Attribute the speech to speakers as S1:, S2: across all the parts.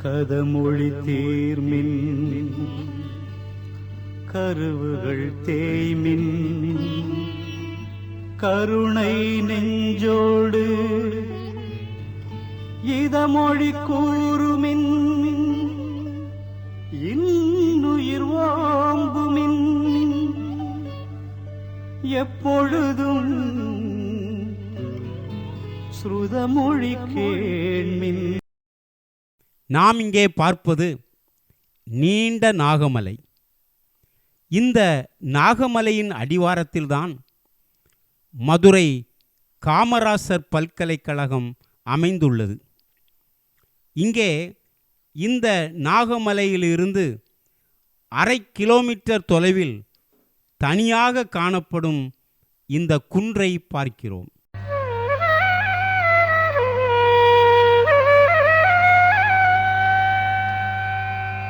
S1: கதமொழி தீர்மின் கருவுகள் தேய்மின் கருணை நெஞ்சோடு இதமொழி கூறுமின் இன்னுயிர் ஓம்புமின் எப்பொழுதும் ஸ்ருதமொழி கேள்மின்.
S2: நாம் இங்கே பார்ப்பது நீண்ட நாகமலை. இந்த நாகமலையின் அடிவாரத்தில்தான் மதுரை காமராசர் பல்கலைக்கழகம் அமைந்துள்ளது. இங்கே இந்த நாகமலையிலிருந்து 1/2 கிலோமீட்டர் தொலைவில் தனியாக காணப்படும் இந்த குன்றை பார்க்கிறோம்.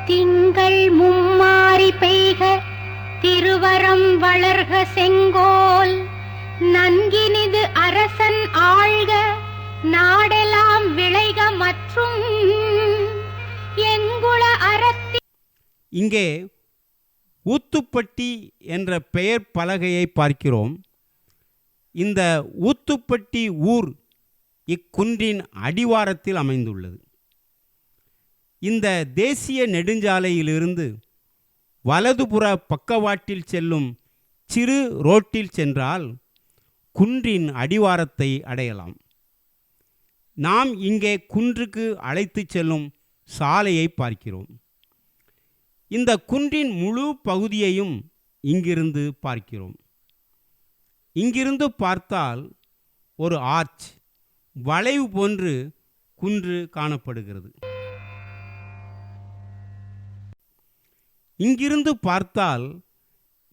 S3: திங்கள் மும்மாரி பெய்க திருவரம் வளர்க செங்கோல் நன்கினிது அரசன் ஆழ்க நாடெல்லாம் விளைக மற்றும் எங்குள அறத்தி.
S2: இங்கே ஊத்துப்பட்டி என்ற பெயர் பலகையை பார்க்கிறோம். இந்த ஊத்துப்பட்டி ஊர் இக்குன்றின் அடிவாரத்தில் அமைந்துள்ளது. இந்த தேசிய நெடுஞ்சாலையிலிருந்து வலதுபுற பக்கவாட்டில் செல்லும் சிறு ரோட்டில் சென்றால் குன்றின் அடிவாரத்தை அடையலாம். நாம் இங்கே குன்றுக்கு அழைத்து செல்லும் சாலையை பார்க்கிறோம். இந்த குன்றின் முழு பகுதியையும் இங்கிருந்து பார்க்கிறோம். இங்கிருந்து பார்த்தால் ஒரு ஆர்ச் வளைவு போன்று குன்று காணப்படுகிறது. இங்கிருந்து பார்த்தால்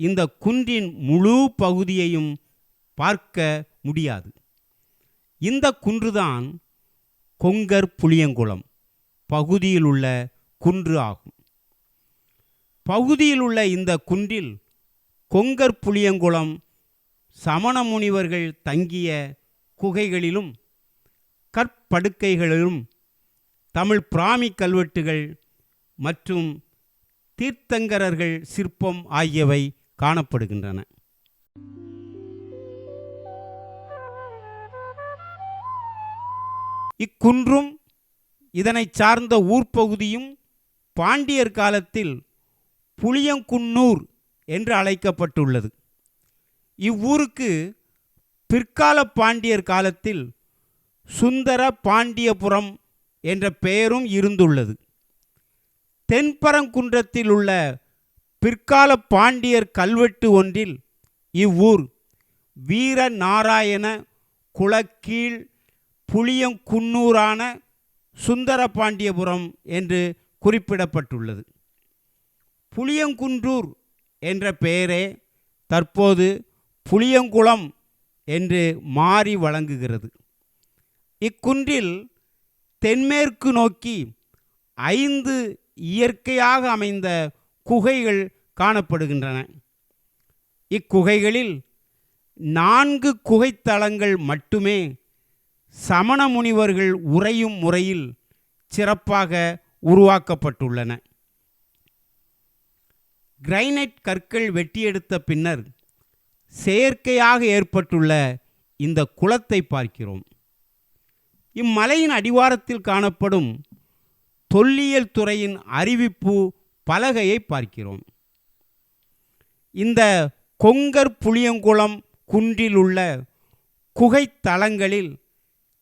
S2: இந்த குன்றின் முழு பகுதியையும் பார்க்க முடியாது. இந்த குன்றுதான் கொங்கர் புளியங்குளம் பகுதியில் உள்ள குன்று ஆகும். பகுதியில் உள்ள இந்த குன்றில் கொங்கர் புளியங்குளம் சமண முனிவர்கள் தங்கிய குகைகளிலும் கற்படுக்கைகளிலும் தமிழ் பிராமி கல்வெட்டுகள் மற்றும் தீர்த்தங்கரர்கள் சிற்பம் ஆகியவை காணப்படுகின்றன. இக்குன்றும் இதனை சார்ந்த ஊர்ப்பகுதியும் பாண்டியர் காலத்தில் புளியங்குன்னூர் என்று அழைக்கப்பட்டுள்ளது. இவ்வூருக்கு பிற்கால பாண்டியர் காலத்தில் சுந்தர பாண்டியபுரம் என்ற பெயரும் இருந்துள்ளது. தென்பரங்குன்றத்தில் உள்ள பிற்கால பாண்டியர் கல்வெட்டு ஒன்றில் இவ்வூர் வீரநாராயண குலக்கீழ் புளியங்குன்னூரான சுந்தர பாண்டியபுரம் என்று குறிப்பிடப்பட்டுள்ளது. புளியங்குன்றூர் என்ற பெயரே தற்போது புளியங்குளம் என்று மாறி வழங்குகிறது. இக்குன்றில் தென்மேற்கு நோக்கி 5 இயற்கையாக அமைந்த குகைகள் காணப்படுகின்றன. இக்குகைகளில் 4 குகைத்தலங்கள் மட்டுமே சமண முனிவர்கள் உறையும் முறையில் சிறப்பாக உருவாக்கப்பட்டுள்ளன. கிரைனைட் கற்கள் வெட்டியெடுத்த பின்னர் செயற்கையாக ஏற்பட்டுள்ள இந்த குளத்தை பார்க்கிறோம். இம்மலையின் அடிவாரத்தில் காணப்படும் தொல்லியல் துறையின் அறிவிப்பு பலகையை பார்க்கிறோம். இந்த கொங்கர் புளியங்குளம் குன்றில் உள்ள குகைத்தலங்களில்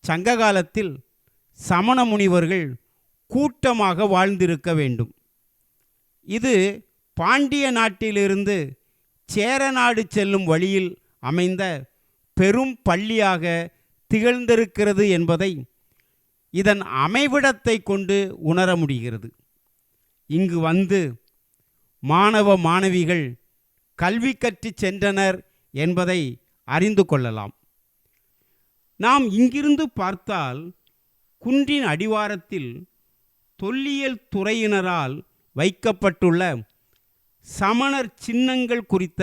S2: சங்க காலத்தில் சமண முனிவர்கள் கூட்டமாக வாழ்ந்திருக்க வேண்டும். இது பாண்டிய நாட்டிலிருந்து சேரநாடு செல்லும் வழியில் அமைந்த பெரும் பள்ளியாக திகழ்ந்திருக்கிறது என்பதை இதன் அமைவிடத்தை கொண்டு உணர முடிகிறது. இங்கு வந்து மாணவ மாணவிகள் கல்வி கற்று சென்றனர் என்பதை அறிந்து கொள்ளலாம். நாம் இங்கிருந்து பார்த்தால் குன்றின் அடிவாரத்தில் தொல்லியல் துறையினரால் வைக்கப்பட்டுள்ள சமணர் சின்னங்கள் குறித்த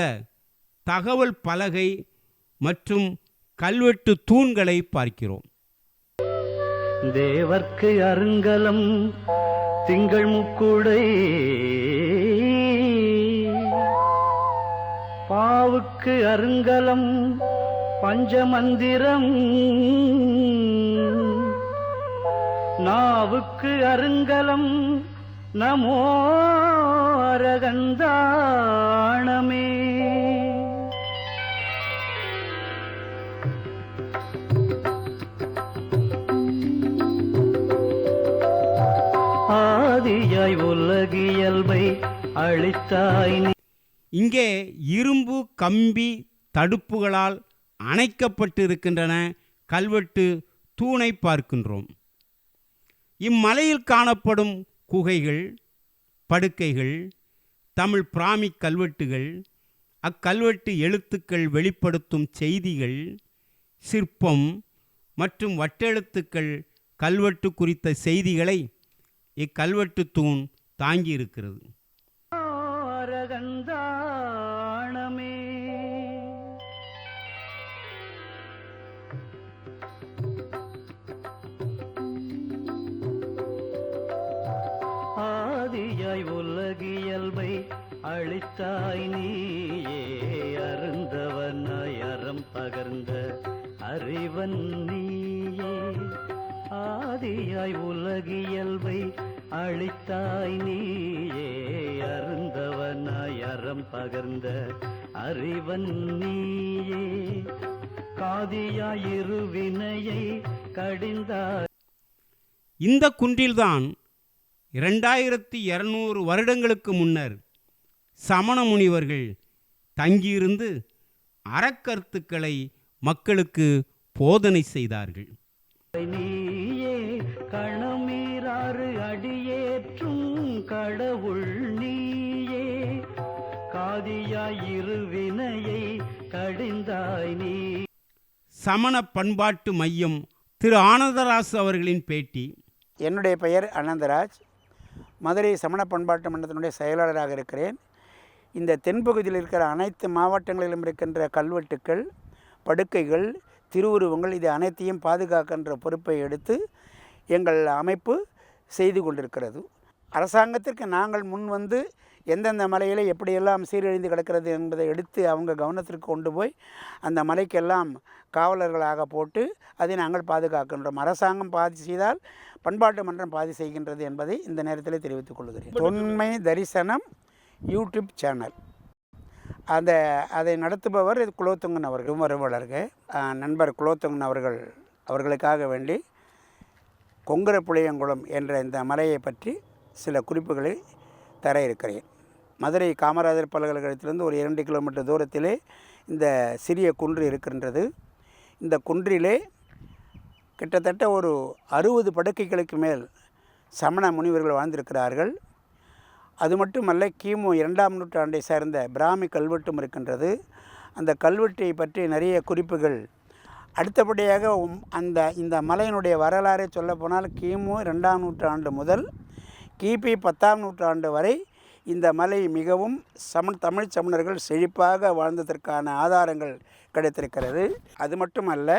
S2: தகவல் பலகை மற்றும் கல்வெட்டு தூண்களை பார்க்கிறோம்.
S1: தேவர்க்கு அருங்கலம் திங்கள் முக்குடை பாவுக்கு அருங்கலம் பஞ்சமந்திரம் நாவுக்கு அருங்கலம் நமோ அரகந்தாணமே. ஆதியாய் உலகியல்பை அளித்தாய்.
S2: இங்கே இரும்பு கம்பி தடுப்புகளால் அணைக்கப்பட்டிருக்கின்றன கல்வெட்டு தூணை பார்க்கின்றோம். இம்மலையில் காணப்படும் குகைகள், படுக்கைகள், தமிழ் பிராமிக் கல்வெட்டுகள், அக்கல்வெட்டு எழுத்துக்கள் வெளிப்படுத்தும் செய்திகள், சிற்பம் மற்றும் வட்டெழுத்துக்கள் கல்வெட்டு குறித்த செய்திகளை இக்கல்வெட்டு தூண் தாங்கியிருக்கிறது.
S1: ஆதியாய் உலகியல்பை அளித்தாய் நீயே, அருந்தவனாய் அறம் பகர்ந்த அறிவன் நீயே. ஆதியாய் உலகியல்பை அளித்தாய் நீயே, அருந்தவனாய் அறம் பகர்ந்த அறிவன் நீயே. காதியாய் இருவினையை கடிந்தாய்.
S2: இந்த குன்றில்தான் 2200 வருடங்களுக்கு முன்னர் சமண முனிவர்கள் தங்கியிருந்து அறக்கருத்துக்களை மக்களுக்கு போதனை செய்தார்கள்.
S1: நீயே கணமீராறு அடியேற்றும் கடவுள் நீயே, காதியாய் இருவினையை கடிந்தாய் நீ.
S2: சமண பண்பாட்டு மையம் திரு ஆனந்தராஜ் அவர்களின் பேட்டி.
S4: என்னுடைய பெயர் அனந்தராஜ். மதுரை சமண பண்பாட்டு மன்றத்தினுடைய செயலாளராக இருக்கிறேன். இந்த தென்பகுதியில் இருக்கிற அனைத்து மாவட்டங்களிலும் இருக்கின்ற கல்வெட்டுக்கள், படுக்கைகள், திருவுருவங்கள் இது அனைத்தையும் பாதுகாக்கின்ற பொறுப்பை எடுத்து எங்கள் அமைப்பு செய்து கொண்டிருக்கிறது. அரசாங்கத்திற்கு நாங்கள் முன் வந்து எந்தெந்த மலையில் எப்படியெல்லாம் சீரழிந்து கிடக்கிறது என்பதை எடுத்து அவங்க கவனத்திற்கு கொண்டு போய் அந்த மலைக்கெல்லாம் காவலர்களாக போட்டு அதை நாங்கள் பாதுகாக்கின்றோம். அரசாங்கம் பாதி செய்தால் பண்பாட்டு மன்றம் பாதி செய்கின்றது என்பதை இந்த நேரத்தில் தெரிவித்துக் கொள்கிறேன். தொன்மை தரிசனம் யூடியூப் சேனல் அதை நடத்துபவர் குலோத்துங்கன் அவர்கள் வருவாளர்கள். நண்பர் குலோத்துங்கன் அவர்களுக்காக வேண்டி கொங்கரப்புளியங்குளம் என்ற இந்த மலையை பற்றி சில குறிப்புகளை தர இருக்கிறேன். மதுரை காமராஜர் பல்கலைக்கழகத்திலிருந்து ஒரு 2 கிலோமீட்டர் தூரத்திலே இந்த சிறிய குன்று இருக்கின்றது. இந்த குன்றிலே கிட்டத்தட்ட ஒரு 60 படுக்கைகளுக்கு மேல் சமண முனிவர்கள் வாழ்ந்திருக்கிறார்கள். அது மட்டுமல்ல, கிமு 2ஆம் நூற்றாண்டை சேர்ந்த பிராமி கல்வெட்டும் இருக்கின்றது. அந்த கல்வெட்டை பற்றி நிறைய குறிப்புகள். அடுத்தபடியாக இந்த மலையினுடைய வரலாறை சொல்லப்போனால் கிமு 2ஆம் நூற்றாண்டு முதல் கிபி 10ஆம் நூற்றாண்டு வரை இந்த மலை மிகவும் தமிழ் சமணர்கள் செழிப்பாக வாழ்ந்ததற்கான ஆதாரங்கள் கிடைத்திருக்கிறது. அது மட்டுமல்ல,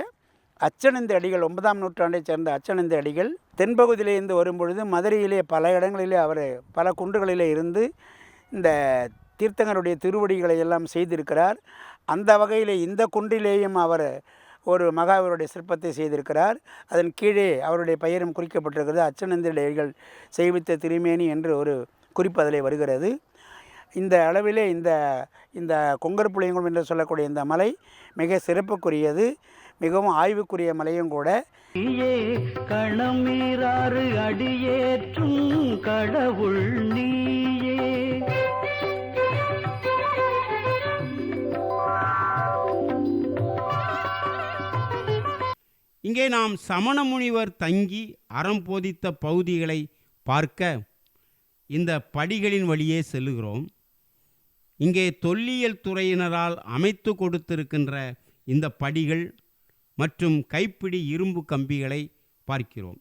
S4: அச்சனந்தி அடிகள் 9ஆம் நூற்றாண்டைச் சேர்ந்த அச்சனந்தி அடிகள் தென்பகுதியிலிருந்து வரும்பொழுது மதுரையிலே பல இடங்களிலே அவர் பல குன்றுகளிலே இருந்து இந்த தீர்த்தங்கருடைய திருவடிகளை எல்லாம் செய்திருக்கிறார். அந்த வகையில் இந்த குன்றிலேயும் அவர் ஒரு மகாவீருடைய சிற்பத்தை செய்திருக்கிறார். அதன் கீழே அவருடைய பெயரும் குறிக்கப்பட்டிருக்கிறது. அச்சனந்தி அடிகள் செய்வித்த திருமேனி என்று ஒரு குறிப்பு அதிலே வருகிறது. இந்த அளவிலே இந்த கொங்கரப்புளியங்குளம் என்று சொல்லக்கூடிய இந்த மலை மிக சிறப்புக்குரியது, மிகவும் ஆய்வுக்குரிய மலையும் கூட.
S1: கணமீராறு அடியேற்றும் கடவுள் நீயே.
S2: இங்கே நாம் சமண முனிவர் தங்கி அறம் போதித்த பகுதிகளை பார்க்க இந்த படிகளின் வழியே செல்லுகிறோம். இங்கே தொல்லியல் துறையினரால் அமைத்து கொடுத்திருக்கின்ற இந்த படிகள் மற்றும் கைப்பிடி இரும்பு கம்பிகளை பார்க்கிறோம்.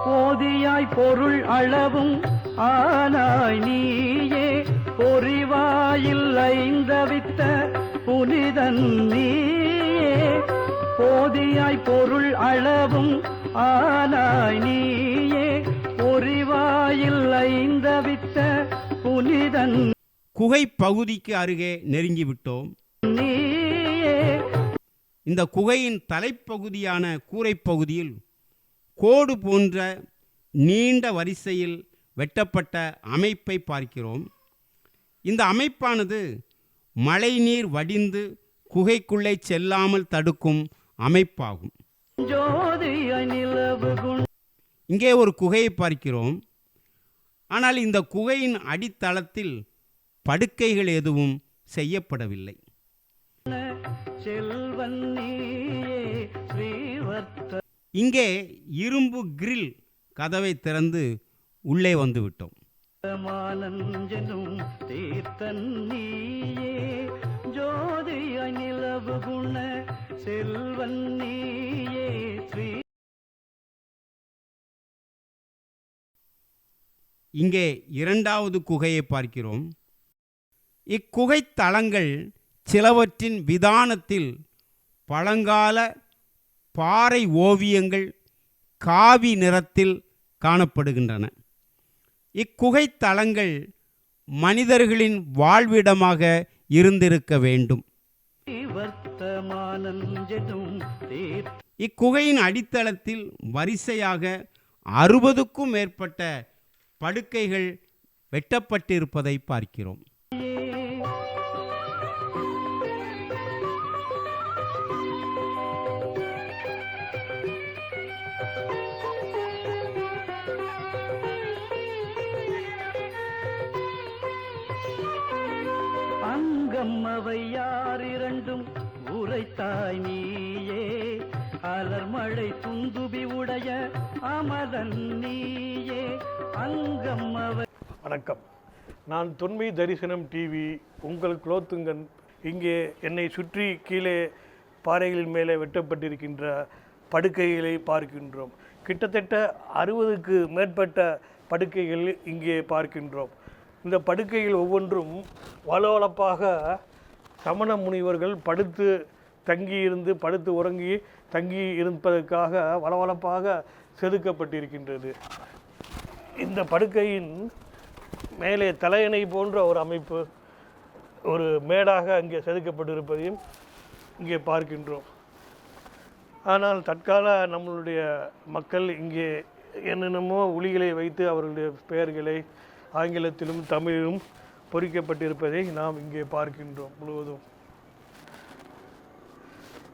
S1: போதியாய் பொருள் அளவும் ஆனாய் நீயே, பொறிவாயில் ஐந்தவித்த புனிதன் நீயே போதியாய் பொருள் அளவும் ஆனாய் நீயே பொறிவாயில் ஐந்தவித்த புனிதன்
S2: குகை பகுதிக்கு அருகே நெருங்கிவிட்டோம்.
S1: நீயே.
S2: இந்த குகையின் தலைப்பகுதியான கூரைப்பகுதியில் கோடு போன்ற நீண்ட வரிசையில் வெட்டப்பட்ட அமைப்பை பார்க்கிறோம். இந்த அமைப்பானது மழைநீர் வடிந்து குகைக்குள்ளே செல்லாமல் தடுக்கும் அமைப்பாகும்.
S1: ஜோதியாய் நிலவு
S2: இங்கே ஒரு குகையை பார்க்கிறோம். ஆனால் இந்த குகையின் அடித்தளத்தில் படுக்கைகள் எதுவும் செய்யப்படவில்லை.
S1: செல்வன் நீயே ஸ்ரீவர்த்த
S2: இங்கே இரும்பு கிரில் கதவை திறந்து உள்ளே வந்து விட்டோம்.
S1: மானஞ்சனும் தீர்த்தன் நீயே ஜோதியாய் நிலவு குண செல்வன் நீயே ஸ்ரீ.
S2: இங்கே இரண்டாவது குகையை பார்க்கிறோம். இக்குகை தளங்கள் சிலவற்றின் விதானத்தில் பழங்கால பாறை ஓவியங்கள் காவி நிறத்தில் காணப்படுகின்றன. இக்குகை தளங்கள் மனிதர்களின் வாழ்விடமாக இருந்திருக்க வேண்டும். இக்குகையின் அடித்தளத்தில் வரிசையாக 60க்கும் மேற்பட்ட படுக்கைகள் வெட்டப்பட்டிருப்பதை பார்க்கிறோம்.
S1: அங்கம்மவை யாரிரண்டும் உரைத்தாய் நீயே அலர்மழை துந்துபி உடைய அமலன் நீயே அங்கம்மவை.
S5: வணக்கம், நான் தொன்மை தரிசனம் டிவி உங்கள் குலோத்துங்கன். இங்கே என்னை சுற்றி கீழே பாறைகளின் மேலே வெட்டப்பட்டிருக்கின்ற படுக்கைகளை பார்க்கின்றோம். கிட்டத்தட்ட 60க்கு மேற்பட்ட படுக்கைகள் இங்கே பார்க்கின்றோம். இந்த படுக்கைகள் ஒவ்வொன்றும் வளவளப்பாக சமண முனிவர்கள் படுத்து உறங்கி தங்கி இருப்பதற்காக வளவளப்பாக செதுக்கப்பட்டிருக்கின்றது. இந்த படுக்கையின் மேலே தலையணை போன்ற ஒரு அமைப்பு, ஒரு மேடாக அங்கே செதுக்கப்பட்டிருப்பதையும் இங்கே பார்க்கின்றோம். ஆனால் தற்கால நம்மளுடைய மக்கள் இங்கே என்னென்னமோ ஒலிகளை வைத்து அவர்களுடைய பெயர்களை ஆங்கிலத்திலும் தமிழிலும் பொறிக்கப்பட்டிருப்பதை நாம் இங்கே பார்க்கின்றோம். முழுவதும்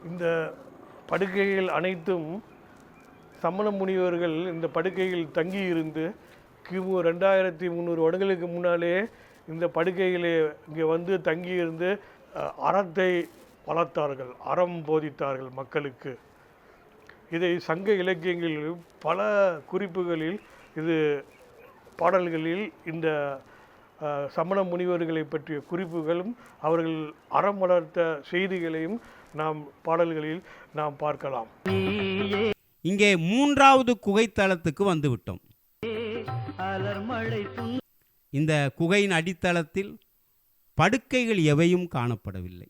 S5: இந்த படுக்கைகள் அனைத்தும் சமண முனிவர்கள் இந்த படுக்கையில் தங்கியிருந்து கிமு 2300 வருடங்களுக்கு முன்னாலே இந்த படுக்கைகளே இங்கே வந்து தங்கியிருந்து அறத்தை வளர்த்தார்கள், அறம் போதித்தார்கள் மக்களுக்கு. இதை சங்க இலக்கியங்களில் பல குறிப்புகளில் இது பாடல்களில் இந்த சமண முனிவர்களை பற்றிய குறிப்புகளும் அவர்கள் அறம் வளர்த்த செய்திகளையும் நாம் பாடல்களில் நாம் பார்க்கலாம்.
S2: இங்கே மூன்றாவது குகைத்தளத்துக்கு வந்துவிட்டோம். இந்த குகையின் அடித்தளத்தில் படுக்கைகள் எவையும் காணப்படவில்லை.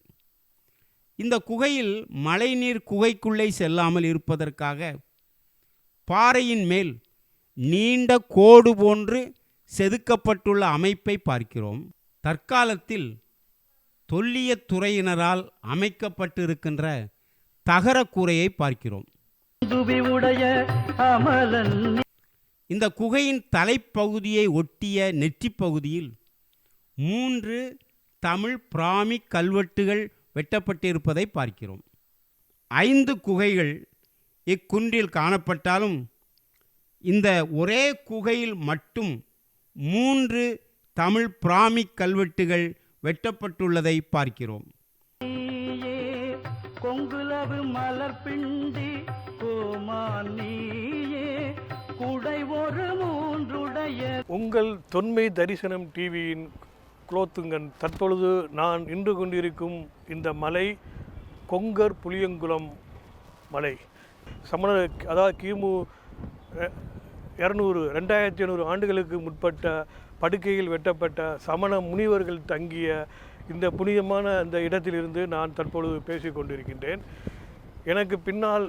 S2: இந்த குகையில் மழைநீர் குகைக்குள்ளே செல்லாமல் இருப்பதற்காக பாறையின் மேல் நீண்ட கோடு போன்று செதுக்கப்பட்டுள்ள அமைப்பை பார்க்கிறோம். தற்காலத்தில் தொல்லியல் துறையினரால் அமைக்கப்பட்டிருக்கின்ற தகர கூரையை பார்க்கிறோம். இந்த குகையின் தலைப்பகுதியை ஒட்டிய நெற்றி பகுதியில் 3 தமிழ் பிராமி கல்வெட்டுகள் வெட்டப்பட்டிருப்பதை பார்க்கிறோம். 5 குகைகள் இக்குன்றில் காணப்பட்டாலும் இந்த ஒரே குகையில் மட்டும் 3 தமிழ் பிராமி கல்வெட்டுகள் வெட்டப்பட்டுள்ளதை பார்க்கிறோம்.
S1: கொங்குலவு மலர்பிண்டி கோமானியே குடை ஒரு மூன்றுடைய
S5: உங்கள் தொன்மை தரிசனம் டிவியின் குலோத்துங்கன். தற்பொழுது நான் நின்று கொண்டிருக்கும் இந்த மலை கொங்கர் புளியங்குளம் மலை. சமணர், அதாவது கிமு 2500 ஆண்டுகளுக்கு முற்பட்ட படுக்கையில் வெட்டப்பட்ட சமண முனிவர்கள் தங்கிய இந்த புனிதமான அந்த இடத்திலிருந்து நான் தற்பொழுது பேசிக் கொண்டிருக்கின்றேன். எனக்கு பின்னால்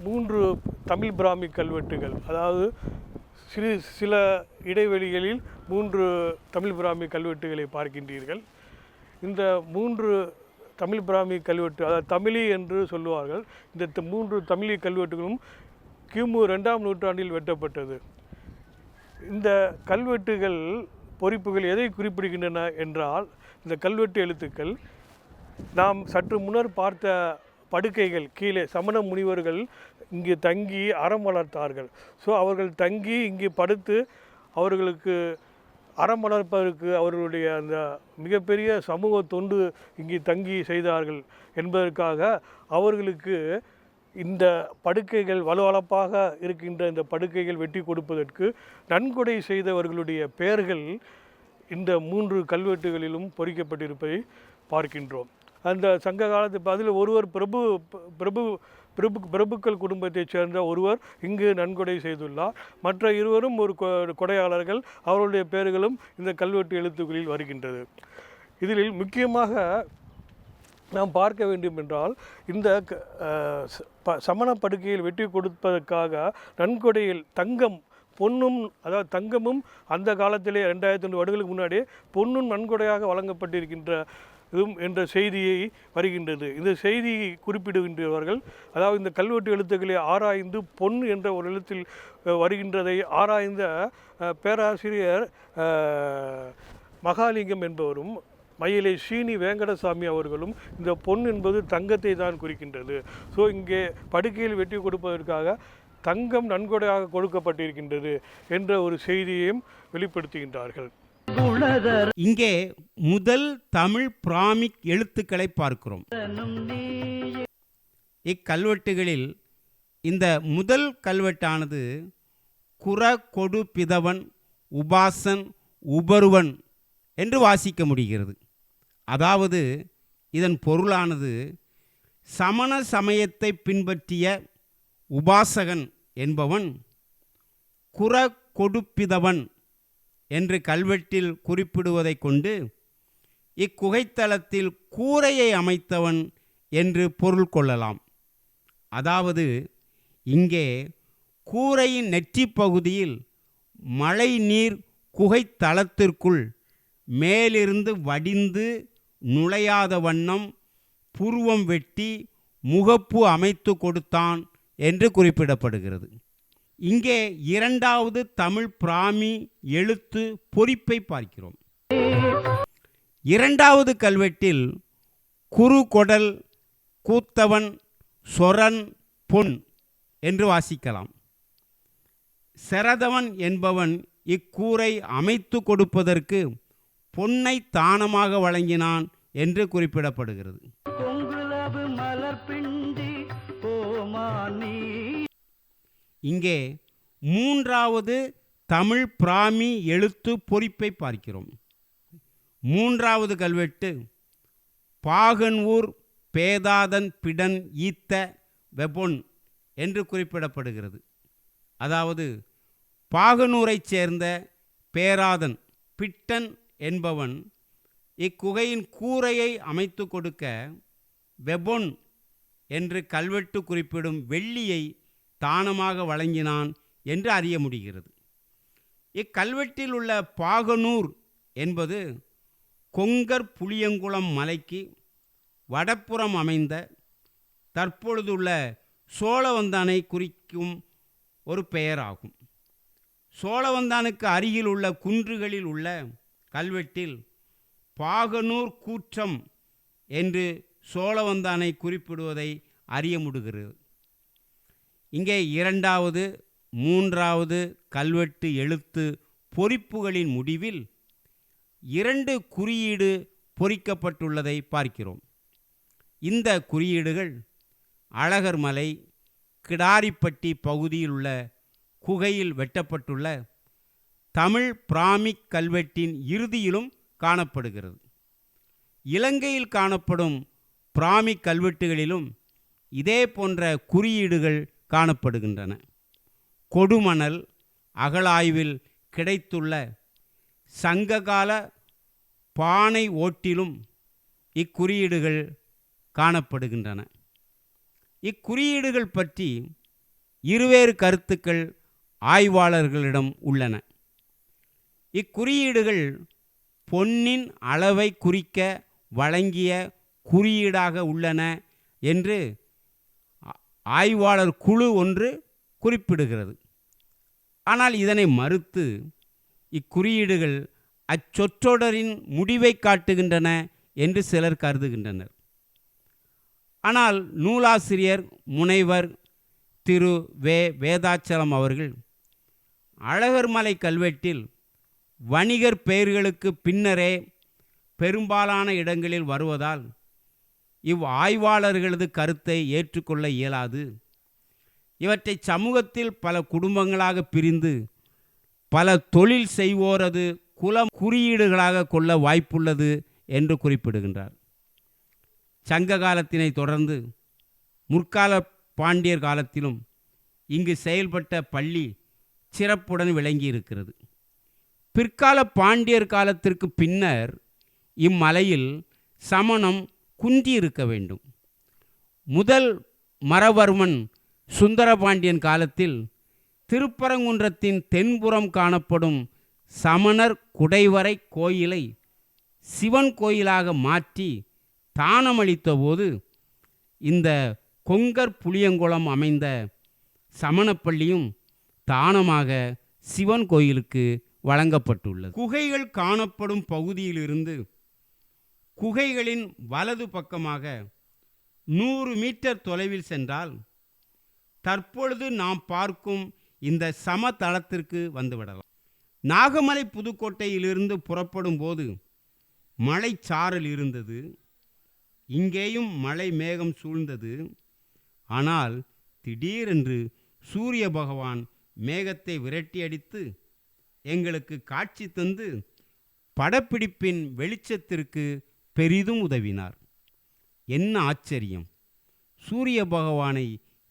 S5: 3 தமிழ் பிராமி கல்வெட்டுகள், அதாவது சில இடைவெளிகளில் 3 தமிழ் பிராமி கல்வெட்டுகளை பார்க்கின்றீர்கள். இந்த 3 தமிழ் பிராமி கல்வெட்டு, அதாவது தமிழி என்று சொல்லுவார்கள், இந்த 3 தமிழி கல்வெட்டுகளும் கிமு 2ஆம் நூற்றாண்டில் வெட்டப்பட்டது. இந்த கல்வெட்டுகள் பொறிப்புகள் எதை குறிப்பிடுகின்றன என்றால், இந்த கல்வெட்டு எழுத்துக்கள் நாம் சற்று முன்னர் பார்த்த படுக்கைகள் கீழே சமண முனிவர்கள் இங்கே தங்கி அறம் வளர்த்தார்கள். ஸோ அவர்கள் தங்கி இங்கே படுத்து அவர்களுக்கு அறம் வளர்ப்பதற்கு அவர்களுடைய அந்த மிகப்பெரிய சமூக தொண்டு இங்கே தங்கி செய்தார்கள் என்பதற்காக அவர்களுக்கு இந்த படுக்கைகள் வலுவளப்பாக இருக்கின்ற இந்த படுக்கைகள் வெட்டி கொடுப்பதற்கு நன்கொடை செய்தவர்களுடைய பெயர்கள் இந்த 3 கல்வெட்டுகளிலும் பொறிக்கப்பட்டிருப்பதை பார்க்கின்றோம். அந்த சங்க காலத்து அதில் ஒருவர் பிரபுக்கள் குடும்பத்தைச் சேர்ந்த ஒருவர் இங்கு நன்கொடை செய்துள்ளார். மற்ற இருவரும் ஒரு கொடையாளர்கள், அவர்களுடைய பெயர்களும் இந்த கல்வெட்டு எழுத்துக்களில் வருகின்றது. இதில் முக்கியமாக நாம் பார்க்க வேண்டும் என்றால், இந்த சமண படுக்கையில் வெட்டி கொடுப்பதற்காக நன்கொடையில் தங்கம் பொன்னும், அதாவது தங்கமும் அந்த காலத்திலே 2000 வருடங்களுக்கு முன்னாடியே பொன்னும் நன்கொடையாக வழங்கப்பட்டிருக்கின்ற என்ற செய்தியை வருகின்றது. இந்த செய்தியை குறிப்பிடுகின்றவர்கள், அதாவது இந்த கல்வெட்டு எழுத்துக்களை ஆராய்ந்து பொன் என்ற ஒரு எழுத்தில் வருகின்றதை ஆராய்ந்த பேராசிரியர் மகாலிங்கம் என்பவரும் மயிலை சீனி வேங்கடசாமி அவர்களும் இந்த பொன் என்பது தங்கத்தை தான் குறிக்கின்றது, ஸோ இங்கே படுக்கையில் வெட்டி கொடுப்பதற்காக தங்கம் நன்கொடையாக கொடுக்கப்பட்டிருக்கின்றது என்ற ஒரு செய்தியையும் வெளிப்படுத்துகின்றார்கள்.
S2: இங்கே முதல் தமிழ் பிராமிக் எழுத்துக்களை பார்க்கிறோம். இக்கல்வெட்டுகளில் இந்த முதல் கல்வெட்டானது குர கொடு பிதவன் உபாசன் உபருவன் என்று வாசிக்க முடிகிறது. அதாவது இதன் பொருளானது சமண சமயத்தை பின்பற்றிய உபாசகன் என்பவன் குர கொடுப்பிதவன் என்று கல்வெட்டில் குறிப்பிடுவதை கொண்டு இக்குகைத்தலத்தில் கூரையை அமைத்தவன் என்று பொருள் கொள்ளலாம். அதாவது இங்கே கூரையின் நெற்றி பகுதியில் மழை நீர் குகைத்தலத்திற்குள் மேலிருந்து வடிந்து நுழையாத வண்ணம் புருவம் வெட்டி முகப்பு அமைத்து கொடுத்தான் என்று குறிப்பிடப்படுகிறது. இங்கே 2வது தமிழ் பிராமி எழுத்து பொறிப்பை பார்க்கிறோம். 2வது கல்வெட்டில் குரு கொடல் கூத்தவன் சொரன் பொன் என்று வாசிக்கலாம். செரதவன் என்பவன் இக்கூரை அமைத்து கொடுப்பதற்கு பொன்னை தானமாக வழங்கினான் என்று குறிப்பிடப்படுகிறது. இங்கே 3வது தமிழ் பிராமி எழுத்து பொறிப்பை பார்க்கிறோம். 3வது கல்வெட்டு பாகன்ஊர் பேதாதன் பிடன் ஈத்த வெபொன் என்று குறிப்பிடப்படுகிறது. அதாவது பாகனூரைச் சேர்ந்த பேராதன் பிட்டன் என்பவன் இக்குகையின் கூரையை அமைத்து கொடுக்க வெபொன் என்று கல்வெட்டு குறிப்பிடும் வெள்ளியை தானமாக வழங்கினான் என்று அறிய முடிகிறது. இக்கல்வெட்டில் உள்ள பாகனூர் என்பது கொங்கர் புளியங்குளம் மலைக்கு வடப்புறம் அமைந்த தற்பொழுதுள்ள சோழவந்தானை குறிக்கும் ஒரு பெயராகும். சோழவந்தானுக்கு அருகில் உள்ள குன்றுகளில் உள்ள கல்வெட்டில் பாகனூர் கூற்றம் என்று சோழவந்தானை குறிப்பிடுவதை அறிய முடிகிறது. இங்கே 2வது 3வது கல்வெட்டு எழுத்து பொறிப்புகளின் முடிவில் 2 குறியீடு பொறிக்கப்பட்டுள்ளதை பார்க்கிறோம். இந்த குறியீடுகள் அழகர்மலை கிடாரிப்பட்டி பகுதியில் உள்ள குகையில் வெட்டப்பட்டுள்ள தமிழ் பிராமிக் கல்வெட்டின் இறுதியிலும் காணப்படுகிறது. இலங்கையில் காணப்படும் பிராமிக் கல்வெட்டுகளிலும் இதே போன்ற குறியீடுகள் காணப்படுகின்றன. கொடுமணல் அகழாய்வில் கிடைத்துள்ள சங்ககால பானை ஓட்டிலும் இக்குறியீடுகள் காணப்படுகின்றன. இக்குறியீடுகள் பற்றி இருவேறு கருத்துக்கள் ஆய்வாளர்களிடம் உள்ளன. இக்குறியீடுகள் பொன்னின் அளவை குறிக்க வழங்கிய குறியீடாக உள்ளன என்று ஆய்வாளர் குழு ஒன்று குறிப்பிடுகிறது. ஆனால் இதனை மறுத்து இக்குறியீடுகள் அச்சொற்றொடரின் முடிவை காட்டுகின்றன என்று சிலர் கருதுகின்றனர். ஆனால் நூலாசிரியர் முனைவர் திரு வேதாச்சலம் அவர்கள் அழகர்மலை கல்வெட்டில் வணிகர் பெயர்களுக்கு பின்னரே பெரும்பாலான இடங்களில் வருவதால் இவ் ஆய்வாளர்களது கருத்தை ஏற்றுக்கொள்ள இயலாது. இவற்றை சமூகத்தில் பல குடும்பங்களாக பிரிந்து பல தொழில் செய்வோரது குல குறியீடுகளாக கொள்ள வாய்ப்புள்ளது என்று குறிப்பிடுகின்றார். சங்க காலத்தினை தொடர்ந்து முற்கால பாண்டியர் காலத்திலும் இங்கு செயல்பட்ட பள்ளி சிறப்புடன் விளங்கியிருக்கிறது. பிற்கால பாண்டியர் காலத்திற்கு பின்னர் இம்மலையில் சமணம் குன்றியிருக்க வேண்டும். முதல் மறவர்மன் சுந்தரபாண்டியன் காலத்தில் திருப்பரங்குன்றத்தின் தென்புறம் காணப்படும் சமணர் குடைவரை கோயிலை சிவன் கோயிலாக மாற்றி தானமளித்த போது இந்த கொங்கர் புளியங்குளம் அமைந்த சமணப்பள்ளியும் தானமாக சிவன் கோயிலுக்கு வழங்கப்பட்டுள்ளது. குகைகள் காணப்படும் பகுதியிலிருந்து குகைகளின் வலது பக்கமாக 100 மீட்டர் தொலைவில் சென்றால் தற்பொழுது நாம் பார்க்கும் இந்த சமதளத்திற்கு வந்துவிடலாம். நாகமலை புதுக்கோட்டையிலிருந்து புறப்படும் போது மழைச்சாரல் இருந்தது. இங்கேயும் மழை மேகம் சூழ்ந்தது. ஆனால் திடீரென்று சூரிய பகவான் மேகத்தை விரட்டி அடித்து எங்களுக்கு காட்சி தந்து படப்பிடிப்பின் வெளிச்சத்திற்கு பெரிதும் உதவினார். என்ன ஆச்சரியம்! சூரிய பகவானை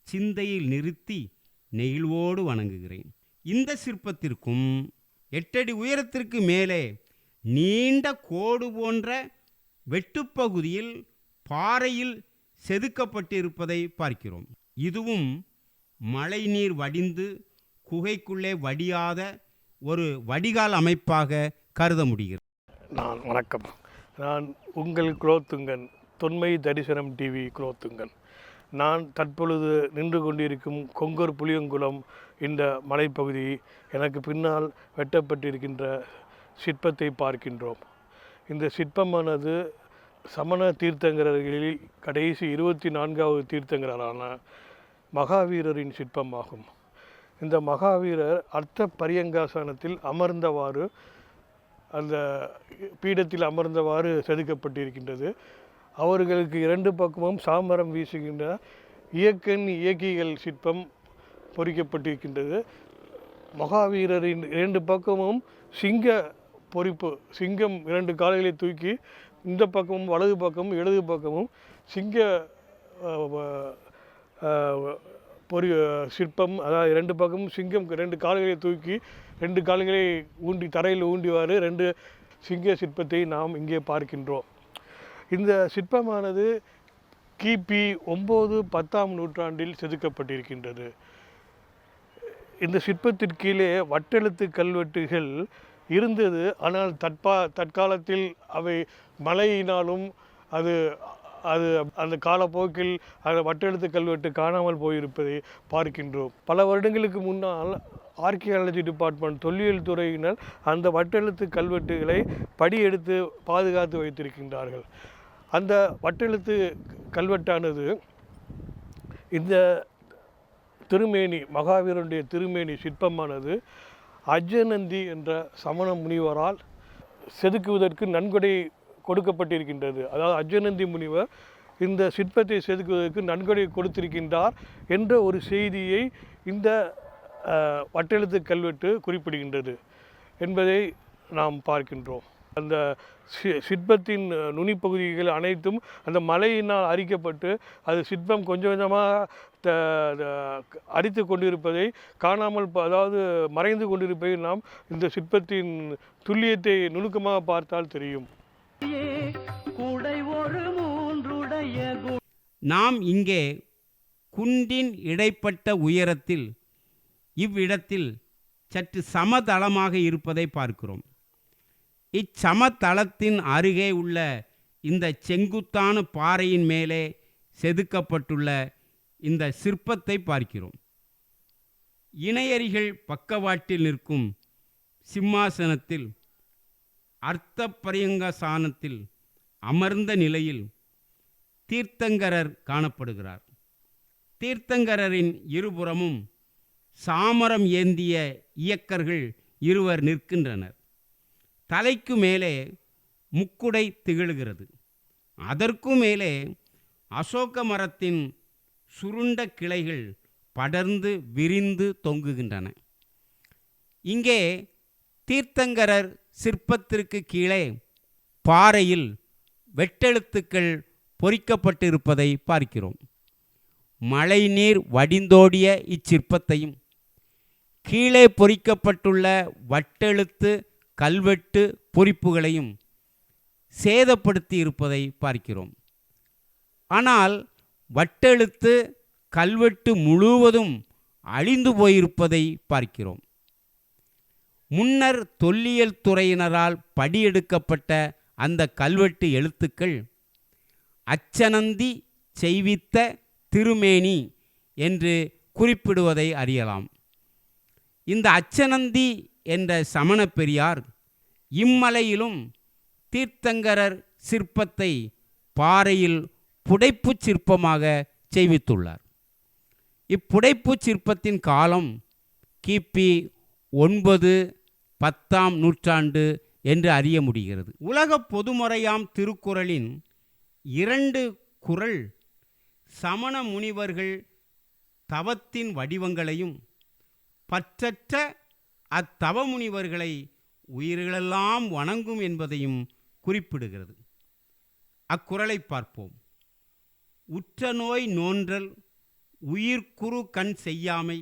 S2: சிந்தையில் நிறுத்தி நெகிழ்வோடு வணங்குகிறேன். இந்த சிற்பத்திற்கும் 8 அடி உயரத்திற்கு மேலே நீண்ட கோடு போன்ற வெட்டுப்பகுதியில் பாறையில் செதுக்கப்பட்டிருப்பதை பார்க்கிறோம். இதுவும் மழை நீர் வடிந்து குகைக்குள்ளே வடியாத ஒரு வடிகால் அமைப்பாக கருத முடிகிறது.
S5: வணக்கம். நான் உங்கள் குலோத்துங்கன், தொன்மை தரிசனம் டிவி குலோத்துங்கன். நான் தற்பொழுது நின்று கொண்டிருக்கும் கொங்கர் புளியங்குளம் இந்த மலைப்பகுதி, எனக்கு பின்னால் வெட்டப்பட்டிருக்கின்ற சிற்பத்தை பார்க்கின்றோம். இந்த சிற்பமானது சமண தீர்த்தங்கரர்களில் கடைசி 24வது தீர்த்தங்கரான மகாவீரரின் சிற்பமாகும். இந்த மகாவீரர் அர்த்த பரியங்காசனத்தில் அமர்ந்தவாறு, அந்த பீடத்தில் அமர்ந்தவாறு செதுக்கப்பட்டிருக்கின்றது. அவர்களுக்கு 2 பக்கமும் சாமரம் வீசுகின்ற இயக்கன் இயக்கிகள் சிற்பம் பொறிக்கப்பட்டிருக்கின்றது. மகாவீரரின் 2 பக்கமும் சிங்க பொறிப்பு, சிங்கம் 2 கால்களை தூக்கி இந்த பக்கமும் வலது பக்கமும் இடது பக்கமும் சிங்க சிற்பம், அதாவது 2 பக்கமும் சிங்கம் 2 கால்களை தூக்கி 2 கால்களை ஊண்டி தரையில் ஊண்டிவாறு 2 சிங்க சிற்பத்தை நாம் இங்கே பார்க்கின்றோம். இந்த சிற்பமானது கிபி 9-10ஆம் நூற்றாண்டில் செதுக்கப்பட்டிருக்கின்றது. இந்த சிற்பத்திற்கு கீழே வட்டெழுத்து கல்வெட்டுகள் இருந்தது. ஆனால் தற்காலத்தில் அவை மழையினாலும் அது அந்த காலப்போக்கில் அந்த வட்டெழுத்து கல்வெட்டு காணாமல் போயிருப்பதை பார்க்கின்றோம். பல வருடங்களுக்கு முன்னால் ஆர்கியாலஜி டிபார்ட்மெண்ட், தொல்லியல் துறையினர் அந்த வட்டெழுத்து கல்வெட்டுகளை படியெடுத்து பாதுகாத்து வைத்திருக்கின்றார்கள். அந்த வட்டெழுத்து கல்வெட்டானது இந்த திருமேனி, மகாவீரனுடைய திருமேனி சிற்பமானது அஜ்ஜனந்தி என்ற சமண முனிவரால் செதுக்குவதற்கு நன்கொடை கொடுக்கப்பட்டிருக்கின்றது. அதாவது அஜ்ஜனந்தி முனிவர் இந்த சிற்பத்தை செதுக்குவதற்கு நன்கொடை கொடுத்திருக்கின்றார் என்ற ஒரு செய்தியை இந்த வட்டெழுத்து கல்வெட்டு குறிப்பிடுகின்றது என்பதை நாம் பார்க்கின்றோம். அந்த சிற்பத்தின் நுனிப்பகுதிகள் அனைத்தும் அந்த மழையினால் அரிக்கப்பட்டு அது சிற்பம் கொஞ்சம் கொஞ்சமாக அரித்து கொண்டிருப்பதை காணாமல் அதாவது மறைந்து கொண்டிருப்பதை நாம் இந்த சிற்பத்தின் துல்லியத்தை நுணுக்கமாக பார்த்தால் தெரியும்.
S1: கூடை ஒரு மூன்றுடைய
S2: நாம் இங்கே குன்றின் இடைப்பட்ட உயரத்தில் இவ்விடத்தில் சற்று சமதளமாக இருப்பதை பார்க்கிறோம். இச்சமதளத்தின் அருகே உள்ள இந்த செங்குத்தான பாறையின் மேலே செதுக்கப்பட்டுள்ள இந்த சிற்பத்தை பார்க்கிறோம். இணையரிகள் பக்கவாட்டில் நிற்கும் சிம்மாசனத்தில் அர்த்தபரியங்கசானத்தில் அமர்ந்த நிலையில் தீர்த்தங்கரர் காணப்படுகிறார். தீர்த்தங்கரரின் இருபுறமும் சாமரம் ஏந்திய இயக்கர்கள் இருவர் நிற்கின்றனர். தலைக்கு மேலே முக்குடை திகழ்கிறது. அதற்கு மேலே அசோக மரத்தின் சுருண்ட கிளைகள் படர்ந்து விரிந்து தொங்குகின்றன. இங்கே தீர்த்தங்கரர் சிற்பத்திற்கு கீழே பாறையில் வெட்டெழுத்துக்கள் பொறிக்கப்பட்டிருப்பதை பார்க்கிறோம். மழைநீர் வடிந்தோடிய இச்சிற்பத்தையும் கீழே பொறிக்கப்பட்டுள்ள வட்டெழுத்து கல்வெட்டு பொறிப்புகளையும் சேதப்படுத்தி இருப்பதை பார்க்கிறோம். ஆனால் வட்டெழுத்து கல்வெட்டு முழுவதும் அழிந்து போயிருப்பதை பார்க்கிறோம். முன்னர் தொல்லியல் துறையினரால் படியெடுக்கப்பட்ட அந்த கல்வெட்டு எழுத்துக்கள் அச்சனந்தி செய்வித்த திருமேனி என்று குறிப்பிடுவதை அறியலாம். இந்த அச்சனந்தி என்ற சமண பெரியார் இம்மலையிலும் தீர்த்தங்கரர் சிற்பத்தை பாறையில் புடைப்பு சிற்பமாக செய்வித்துள்ளார். இப்புடைப்பு சிற்பத்தின் காலம் கிபி 9-10 நூற்றாண்டு என்று அறிய முடிகிறது. உலக பொதுமுறையாம் திருக்குறளின் 2 குறள் சமண முனிவர்கள் தவத்தின் வடிவங்களையும் பற்றற்ற அத்தவ முனிவர்களை உயிர்களெல்லாம் வணங்கும் என்பதையும் குறிப்பிடுகிறது. அக்குறளை பார்ப்போம். உற்ற நோய் நோன்றல் உயிர்க்குறு கண் செய்யாமை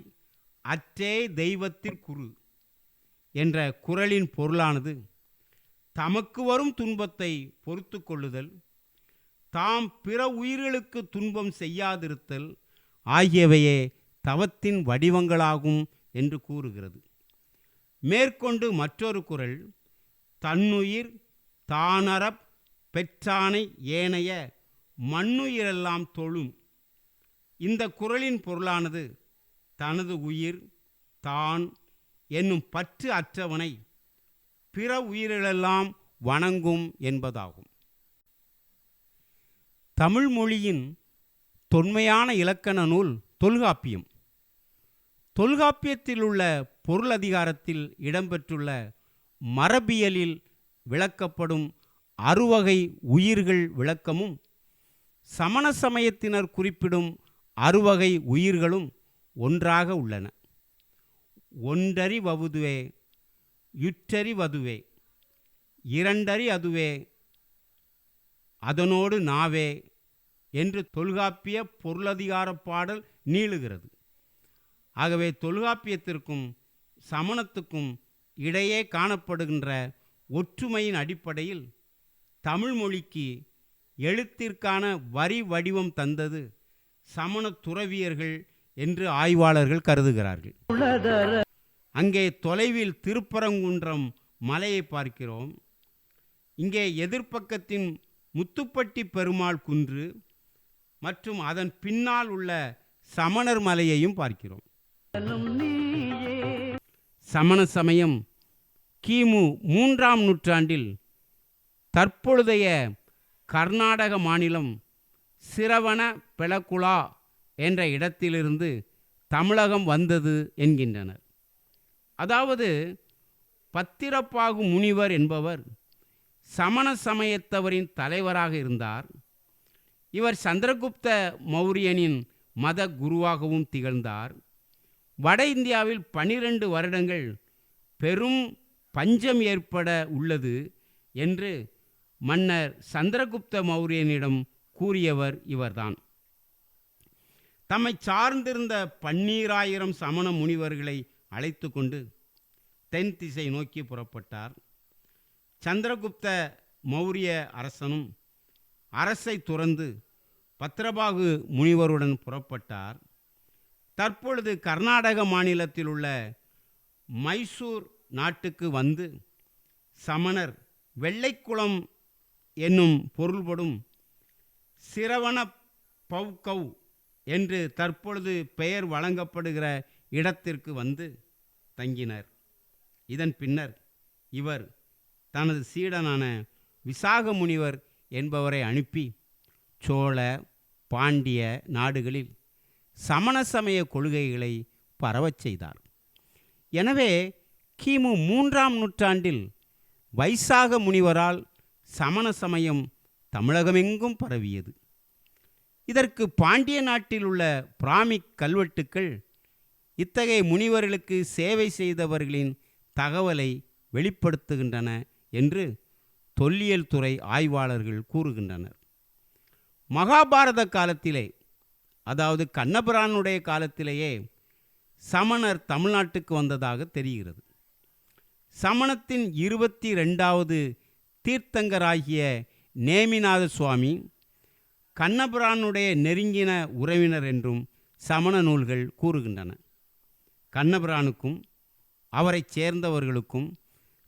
S2: அற்றே தெய்வத்திற்குறு என்ற குறளின் பொருளானது தமக்கு வரும் துன்பத்தை பொறுத்து கொள்ளுதல், தாம் பிற உயிர்களுக்கு துன்பம் செய்யாதிருத்தல் ஆகியவையே தவத்தின் வடிவங்களாகும் என்று கூறுகிறது. மேற்கொண்டு மற்றொரு குறள், தன்னுயிர் தானறப் பெற்றானை ஏனைய மண்ணுயிரெல்லாம் தொழும். இந்த குறளின் பொருளானது தனது உயிர் தான் என்னும் பற்று அற்றவனை பிற உயிர்களெல்லாம் வணங்கும் என்பதாகும். தமிழ் மொழியின் தொன்மையான இலக்கண நூல் தொல்காப்பியம். தொல்காப்பியத்தில் உள்ள பொருள் அதிகாரத்தில் இடம்பெற்றுள்ள மரபியலில் விளக்கப்படும் அறுவகை உயிர்கள் விளக்கமும் சமண சமயத்தினர் குறிப்பிடும் அறுவகை உயிர்களும் ஒன்றாக உள்ளன. ஒன்றறி வவுதுவே யுற்றறி வதுவே இரண்டறி அதுவே அதனோடு நாவே என்று தொல்காப்பிய பொருளதிகார பாடல் நீளுகிறது. ஆகவே தொல்காப்பியத்திற்கும் சமணத்துக்கும் இடையே காணப்படுகின்ற ஒற்றுமையின் அடிப்படையில் தமிழ் மொழிக்கு எழுத்திற்கான வரி வடிவம் தந்தது சமண துறவியர்கள் என்று ஆய்வாளர்கள் கருதுகிறார்கள். அங்கே தொலைவில் திருப்பரங்குன்றம் மலையை பார்க்கிறோம். இங்கே எதிர்ப்பக்கத்தின் முத்துப்பட்டி பெருமாள் குன்று மற்றும் அதன் பின்னால் உள்ள சமணர் மலையையும் பார்க்கிறோம். சமண சமயம் கிமு 3ஆம் நூற்றாண்டில் தற்பொழுதைய கர்நாடக மாநிலம் சிரவண பெலகுலா என்ற இடத்திலிருந்து தமிழகம் வந்தது என்கின்றனர். அதாவது பத்திரப்பாகு முனிவர் என்பவர் சமண சமயத்தவரின் தலைவராக இருந்தார். இவர் சந்திரகுப்த மௌரியனின் மத குருவாகவும் திகழ்ந்தார். வட இந்தியாவில் 12 வருடங்கள் பெரும் பஞ்சம் ஏற்பட உள்ளது. என்று மன்னர் சந்திரகுப்த மௌரியனிடம் கூறியவர் இவர்தான். தம்மை சார்ந்திருந்த 12000 சமண முனிவர்களை அழைத்து கொண்டு தென் திசை நோக்கி புறப்பட்டார். சந்திரகுப்த மௌரிய அரசனும் அரசை துறந்து பத்ரபாகு முனிவருடன் புறப்பட்டார். தற்பொழுது கர்நாடக மாநிலத்தில் உள்ள மைசூர் நாட்டுக்கு வந்து சமணர் வெள்ளைக்குளம் என்னும் பொருள்படும் சிரவண பௌக்கவ் என்று தற்பொழுது பெயர் வழங்கப்படுகிற இடத்திற்கு வந்து தங்கினர். இதன் பின்னர் இவர் தனது சீடனான விசாக முனிவர் என்பவரை அனுப்பி சோழ பாண்டிய நாடுகளில் சமண சமய கொள்கைகளை பரவச் செய்தார். எனவே கிமு 3ஆம் நூற்றாண்டில் வைசாக முனிவரால் சமண சமயம் தமிழகமெங்கும் பரவியது. இதற்கு பாண்டிய நாட்டில் உள்ள பிராமிக் கல்வெட்டுக்கள் இத்தகைய முனிவர்களுக்கு சேவை செய்தவர்களின் தகவலை வெளிப்படுத்துகின்றன என்று தொல்லியல் துறை ஆய்வாளர்கள் கூறுகின்றனர். மகாபாரத காலத்திலே, அதாவது கண்ணபிரானுடைய காலத்திலேயே சமணர் தமிழ்நாட்டுக்கு வந்ததாக தெரிகிறது. சமணத்தின் 22வது தீர்த்தங்கராகிய நேமிநாத சுவாமி கண்ணபிரானுடைய நெருங்கின உறவினர் என்றும் சமண நூல்கள் கூறுகின்றன. கண்ணபிரானுக்கும் அவரை சேர்ந்தவர்களுக்கும்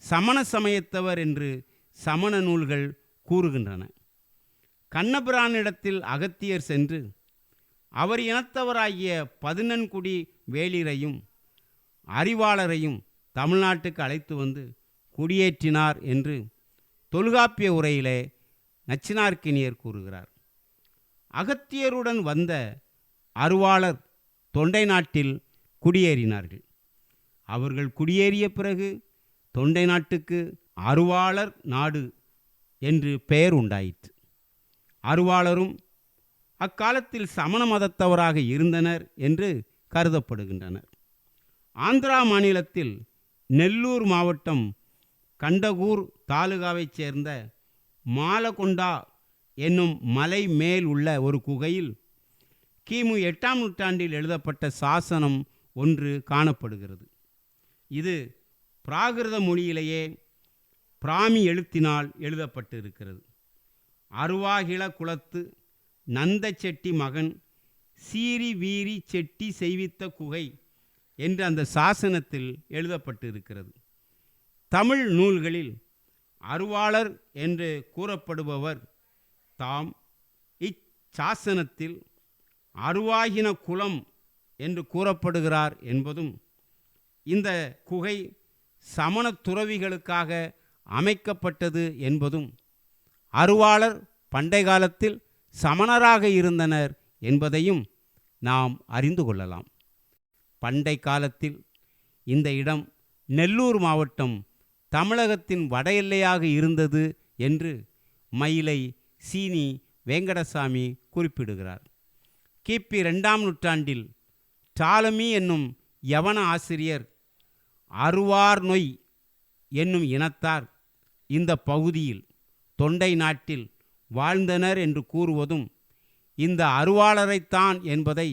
S2: சமண சமயத்தவர் என்று சமண நூல்கள் கூறுகின்றன. கண்ணபிரானிடத்தில் அகத்தியர் சென்று அவர் இனத்தவராகிய 14 வேளிரையும் அறிவாளரையும் தமிழ்நாட்டுக்கு அழைத்து வந்து குடியேற்றினார் என்று தொல்காப்பிய உரையிலே நச்சினார்க்கினியர் கூறுகிறார். அகத்தியருடன் வந்த அருவாளர் தொண்டை நாட்டில் குடியேறினார்கள். அவர்கள் குடியேறிய பிறகு தொண்டை நாட்டுக்கு அருவாளர் நாடு என்று பெயர் உண்டாயிற்று. அருவாளரும் அக்காலத்தில் சமண மதத்தவராக இருந்தனர் என்று கருதப்படுகின்றனர். ஆந்திரா மாநிலத்தில் நெல்லூர் மாவட்டம் கண்டகூர் தாலுகாவைச் சேர்ந்த மாலகொண்டா என்னும் மலை மேல் உள்ள ஒரு குகையில் கிமு 8ஆம் நூற்றாண்டில் எழுதப்பட்ட சாசனம் ஒன்று காணப்படுகிறது. இது பிராகிருத மொழியிலேயே பிராமி எழுத்தினால் எழுதப்பட்டு இருக்கிறது. அருவாகில குலத்து நந்த செட்டி மகன் சீரி வீரி செட்டி செய்வித்த குகை என்று அந்த சாசனத்தில் எழுதப்பட்டு இருக்கிறது. தமிழ் நூல்களில் அருவாளர் என்று கூறப்படுபவர் தாம் இச்சாசனத்தில் அருவாகின குலம் என்று கூறப்படுகிறார் என்பதும், இந்த குகை சமண துறவிகளுக்காக அமைக்கப்பட்டது என்பதும், அருவாளர் பண்டை காலத்தில் சமணராக இருந்தனர் என்பதையும் நாம் அறிந்து கொள்ளலாம். பண்டை காலத்தில் இந்த இடம் நெல்லூர் மாவட்டம் தமிழகத்தின் வட எல்லையாக இருந்தது என்று மயிலை சீனி வேங்கடசாமி குறிப்பிடுகிறார். கிபி 2ஆம் நூற்றாண்டில் டாலமி என்னும் யவன ஆசிரியர் அருவார் நொய் என்னும் இனத்தார் இந்த பகுதியில் தொண்டை நாட்டில் வாழ்ந்தனர் என்று கூறுவதும் இந்த அருவாளரைத்தான் என்பதை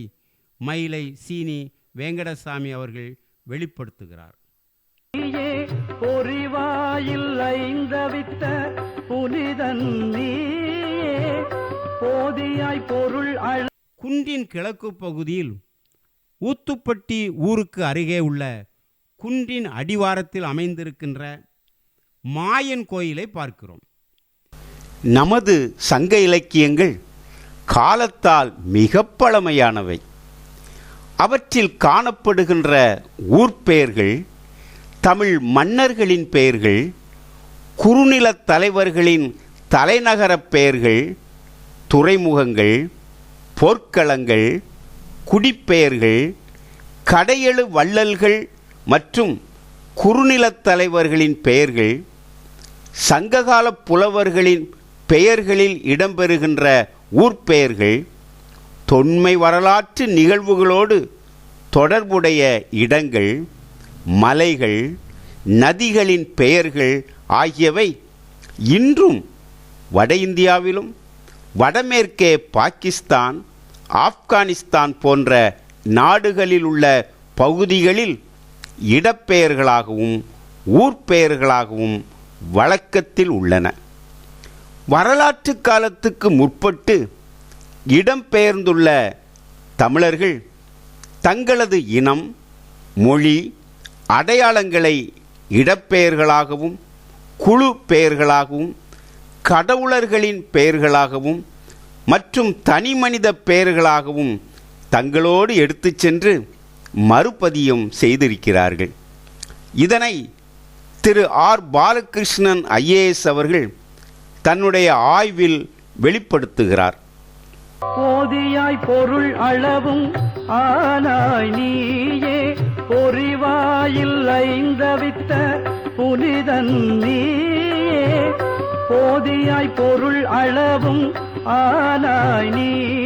S2: மயிலை சீனி வேங்கடசாமி அவர்கள் வெளிப்படுத்துகிறார்.
S1: பொறிவாயில் ஐந்தவித்த புனிதன் நீயே போதியாய் பொருள்
S2: குன்றின் கிழக்கு பகுதியில் ஊத்துப்பட்டி ஊருக்கு அருகே உள்ள குன்றின் அடிவாரத்தில் அமைந்திருக்கின்ற மாயன் கோயிலை பார்க்கிறோம்.
S4: நமது சங்க இலக்கியங்கள் காலத்தால் மிக பழமையானவை. அவற்றில் காணப்படுகின்ற ஊர்பெயர்கள், தமிழ் மன்னர்களின் பெயர்கள், குறுநிலத் தலைவர்களின் தலைநகரப் பெயர்கள், துறைமுகங்கள், போர்க்களங்கள், குடிப்பெயர்கள், கடையெழு வள்ளல்கள் மற்றும் குறுநிலத் தலைவர்களின் பெயர்கள், சங்ககால புலவர்களின் பெயர்களில் இடம்பெறுகின்ற ஊர்பெயர்கள், தொன்மை வரலாற்று நிகழ்வுகளோடு தொடர்புடைய இடங்கள், மலைகள், நதிகளின் பெயர்கள் ஆகியவை
S6: இன்றும் வட இந்தியாவிலும் வடமேற்கே பாகிஸ்தான், ஆப்கானிஸ்தான் போன்ற நாடுகளில் உள்ள பகுதிகளில் இடப்பெயர்களாகவும் ஊர்ப்பெயர்களாகவும் வழக்கத்தில் உள்ளன. வரலாற்று காலத்துக்கு முற்பட்டு இடம்பெயர்ந்துள்ள தமிழர்கள் தங்களது இனம், மொழி, அடையாளங்களை இடப்பெயர்களாகவும் குழு பெயர்களாகவும் கடவுளர்களின் பெயர்களாகவும் மற்றும் தனிமனித பெயர்களாகவும் தங்களோடு எடுத்துச் சென்று மறுபதியம் செய்திருக்கிறார்கள். இதனை திரு ஆர் பாலகிருஷ்ணன் IAS அவர்கள் தன்னுடைய ஆய்வில் வெளிப்படுத்துகிறார்.
S1: போதியாய் பொருள் அளவும் ஆனாய் நீயே, பொறிவாயில் ஐந்தவித்த புனிதன் நீயே. போதியாய் பொருள் அளவும் ஆனாய் நீயே,